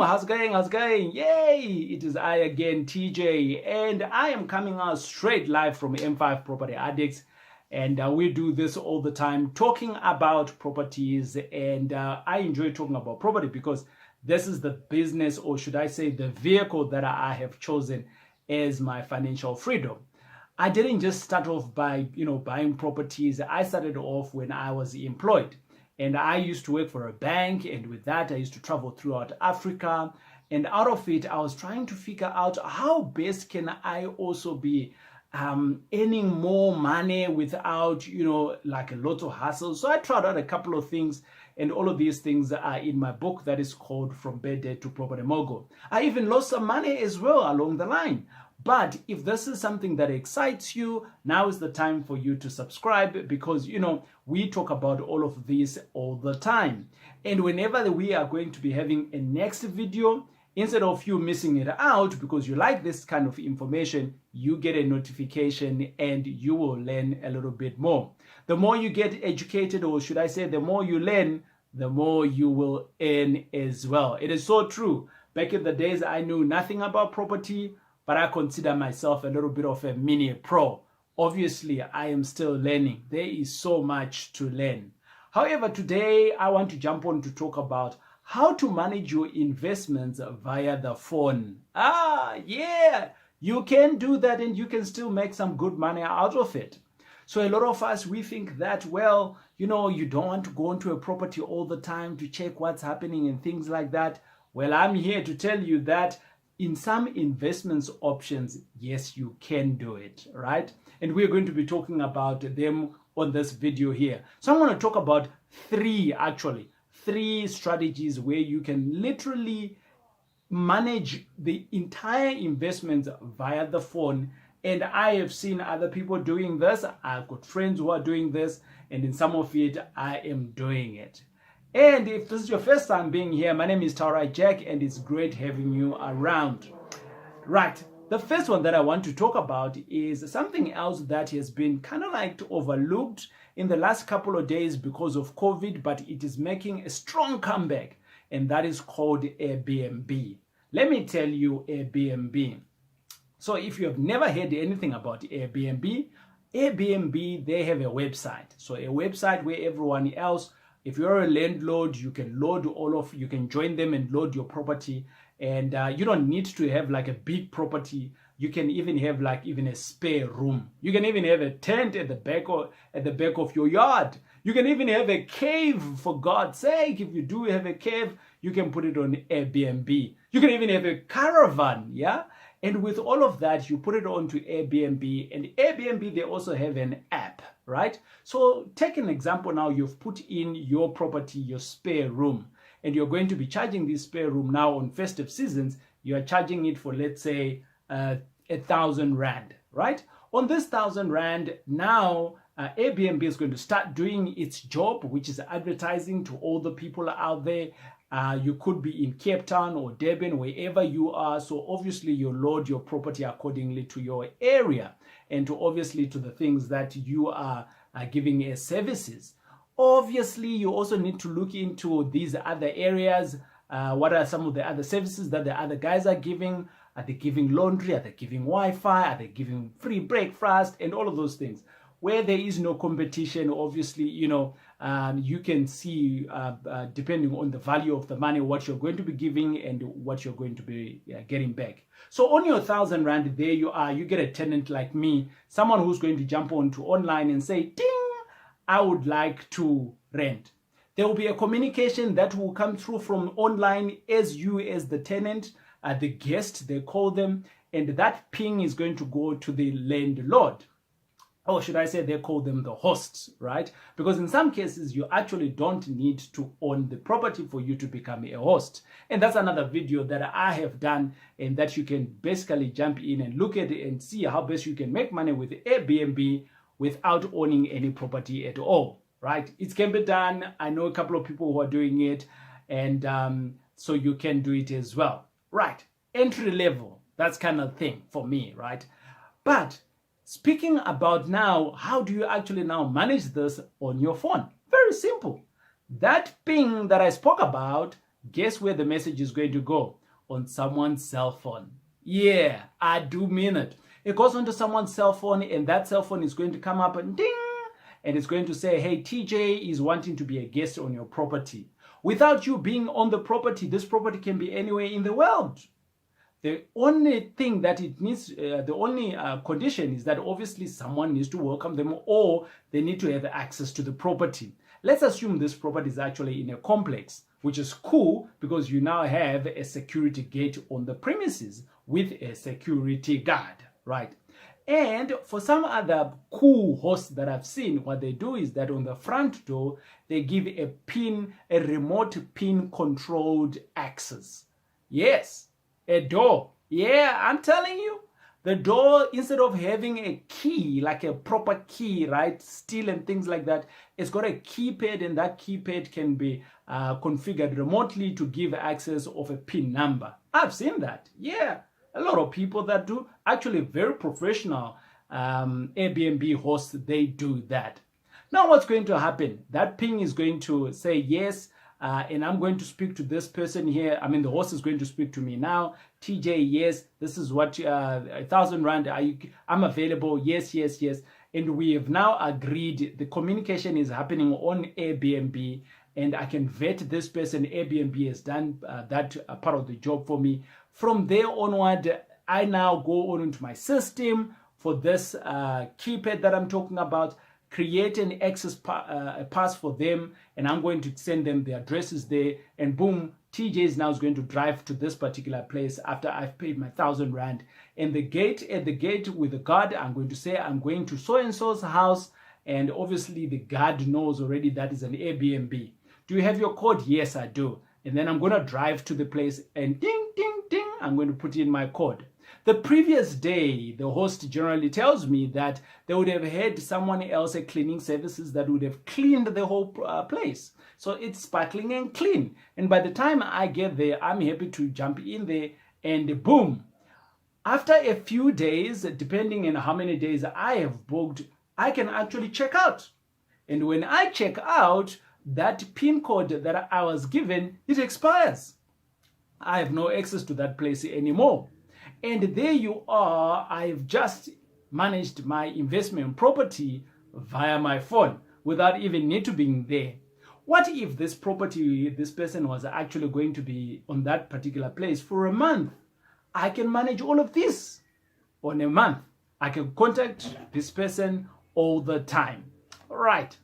how's it going? How's it going? Yay! It is I again, TJ, and I am coming out straight live from M5 Property Addicts. And we do this all the time, talking about properties. And I enjoy talking about property because this is the business, or should I say the vehicle that I have chosen as my financial freedom. I didn't just start off by, buying properties. I started off when I was employed. And I used to work for a bank, and with that, I used to travel throughout Africa. And out of it, I was trying to figure out how best can I also be earning more money without, like a lot of hassle. So I tried out a couple of things, and all of these things are in my book that is called From Bad Debt to Property Mogul. I even lost some money as well along the line. But if this is something that excites you, now is the time for you to subscribe because, we talk about all of this all the time. And whenever we are going to be having a next video, instead of you missing it out because you like this kind of information, you get a notification and you will learn a little bit more. The more you get educated, or should I say, the more you learn, the more you will earn as well. It is so true. Back in the days, I knew nothing about property, but I consider myself a little bit of a mini pro. Obviously, I am still learning. There is so much to learn. However, today I want to jump on to talk about how to manage your investments via the phone. Yeah, you can do that and you can still make some good money out of it. So a lot of us, we think that, well, you don't want to go into a property all the time to check what's happening and things like that. Well, I'm here to tell you that in some investments options, yes, you can do it, right? And we're going to be talking about them on this video here. So I'm going to talk about three strategies where you can literally manage the entire investments via the phone. And I have seen other people doing this. I've got friends who are doing this, and in some of it, I am doing it. And if this is your first time being here, my name is Taurai Jack, and it's great having you around. Right, the first one that I want to talk about is something else that has been kind of like overlooked in the last couple of days because of COVID, but it is making a strong comeback, and that is called Airbnb. Let me tell you Airbnb. So if you have never heard anything about Airbnb, they have a website. So a website where everyone else, if you're a landlord, you can you can join them and load your property. And you don't need to have like a big property. You can even have like even a spare room. You can even have a tent at the back of your yard. You can even have a cave, for God's sake. If you do have a cave, you can put it on Airbnb. You can even have a caravan, yeah? And with all of that, you put it onto Airbnb, and Airbnb, they also have an app, right? So take an example now, you've put in your property, your spare room, and you're going to be charging this spare room now on festive seasons. You are charging it for, let's say, 1,000 Rand, right? On this 1,000 Rand, now Airbnb is going to start doing its job, which is advertising to all the people out there. You could be in Cape Town or Durban, wherever you are. So obviously you load your property accordingly to your area and to obviously to the things that you are giving as services. Obviously, you also need to look into these other areas. What are some of the other services that the other guys are giving? Are they giving laundry? Are they giving Wi-Fi? Are they giving free breakfast? And all of those things. Where there is no competition, obviously, you can see, depending on the value of the money, what you're going to be giving and what you're going to be getting back. So on your 1,000 Rand, there you are. You get a tenant like me, someone who's going to jump onto online and say, ding, I would like to rent. There will be a communication that will come through from online as you as the tenant, the guest, they call them, and that ping is going to go to the landlord. Or should I say they call them the hosts, right? Because in some cases, you actually don't need to own the property for you to become a host. And that's another video that I have done, and that you can basically jump in and look at it and see how best you can make money with Airbnb without owning any property at all, right? It can be done. I know a couple of people who are doing it, and so you can do it as well, right? Entry level, that's kind of thing for me, right? But speaking about now, how do you actually now manage this on your phone? Very simple. That ping that I spoke about, guess where the message is going to go? On someone's cell phone. Yeah, I do mean it. It goes onto someone's cell phone, and that cell phone is going to come up and ding, and it's going to say, hey, TJ is wanting to be a guest on your property. Without you being on the property, this property can be anywhere in the world. The only thing that it needs, the only condition is that obviously someone needs to welcome them, or they need to have access to the property. Let's assume this property is actually in a complex, which is cool because you now have a security gate on the premises with a security guard, right? And for some other cool hosts that I've seen, what they do is that on the front door, they give a remote pin controlled access. Yes, a door. Yeah, I'm telling you, the door, instead of having a key, like a proper key, right, steel and things like that, it's got a keypad, and that keypad can be configured remotely to give access of a PIN number. I've seen that. Yeah, a lot of people that do. Actually, very professional Airbnb hosts, they do that. Now what's going to happen? That ping is going to say yes, and I'm going to speak to this person here. I mean, the host is going to speak to me now. TJ, yes, this is what 1,000 rand. I'm available. Yes, yes, yes. And we have now agreed. The communication is happening on Airbnb, and I can vet this person. Airbnb has done that part of the job for me. From there onward, I now go on into my system for this keypad that I'm talking about, create an access pass for them, and I'm going to send them the addresses there, and boom, TJ is now going to drive to this particular place after I've paid my 1,000 rand. And at the gate with the guard, I'm going to say I'm going to so-and-so's house, and obviously the guard knows already that is an Airbnb. Do you have your code? Yes, I do. And then I'm going to drive to the place, and ding, ding, ding, I'm going to put in my code. The previous day, the host generally tells me that they would have had someone else at cleaning services that would have cleaned the whole place. So it's sparkling and clean. And by the time I get there, I'm happy to jump in there, and boom. After a few days, depending on how many days I have booked, I can actually check out. And when I check out, that PIN code that I was given, it expires. I have no access to that place anymore. And there you are, I've just managed my investment property via my phone without even need to be there. What if this property, this person was actually going to be on that particular place for a month? I can manage all of this on a month. I can contact this person all the time. All right.